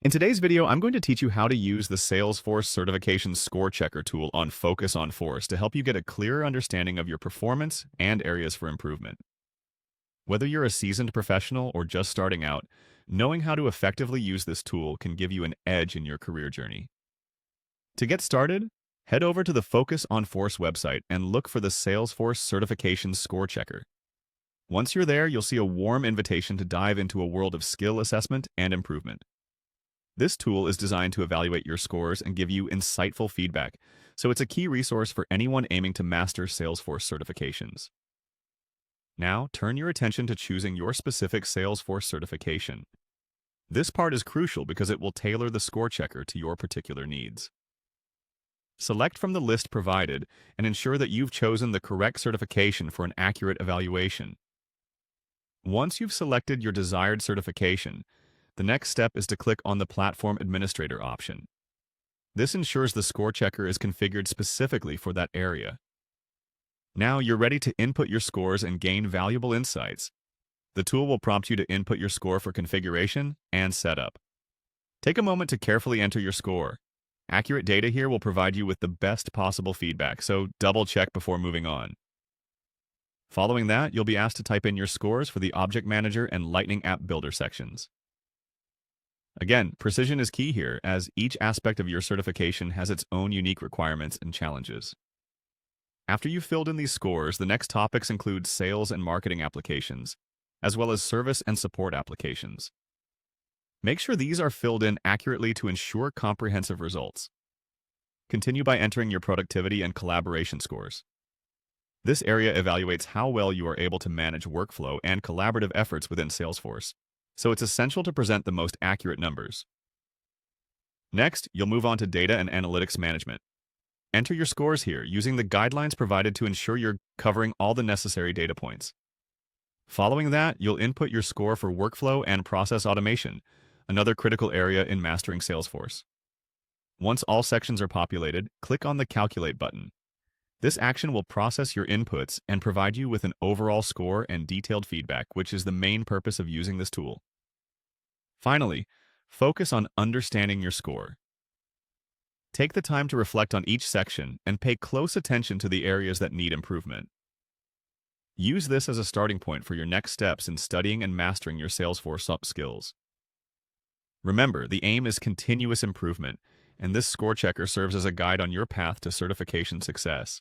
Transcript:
In today's video, I'm going to teach you how to use the Salesforce Certification Score Checker tool on Focus on Force to help you get a clearer understanding of your performance and areas for improvement. Whether you're a seasoned professional or just starting out, knowing how to effectively use this tool can give you an edge in your career journey. To get started, head over to the Focus on Force website and look for the Salesforce Certification Score Checker. Once you're there, you'll see a warm invitation to dive into a world of skill assessment and improvement. This tool is designed to evaluate your scores and give you insightful feedback, so it's a key resource for anyone aiming to master Salesforce certifications. Now, turn your attention to choosing your specific Salesforce certification. This part is crucial because it will tailor the score checker to your particular needs. Select from the list provided and ensure that you've chosen the correct certification for an accurate evaluation. Once you've selected your desired certification, the next step is to click on the Platform Administrator option. This ensures the score checker is configured specifically for that area. Now you're ready to input your scores and gain valuable insights. The tool will prompt you to input your score for configuration and setup. Take a moment to carefully enter your score. Accurate data here will provide you with the best possible feedback, so double check before moving on. Following that, you'll be asked to type in your scores for the Object Manager and Lightning App Builder sections. Again, precision is key here, as each aspect of your certification has its own unique requirements and challenges. After you've filled in these scores, the next topics include sales and marketing applications, as well as service and support applications. Make sure these are filled in accurately to ensure comprehensive results. Continue by entering your productivity and collaboration scores. This area evaluates how well you are able to manage workflow and collaborative efforts within Salesforce, so it's essential to present the most accurate numbers. Next, you'll move on to data and analytics management. Enter your scores here using the guidelines provided to ensure you're covering all the necessary data points. Following that, you'll input your score for workflow and process automation, another critical area in mastering Salesforce. Once all sections are populated, click on the Calculate button. This action will process your inputs and provide you with an overall score and detailed feedback, which is the main purpose of using this tool. Finally, focus on understanding your score. Take the time to reflect on each section and pay close attention to the areas that need improvement. Use this as a starting point for your next steps in studying and mastering your Salesforce skills. Remember, the aim is continuous improvement, and this score checker serves as a guide on your path to certification success.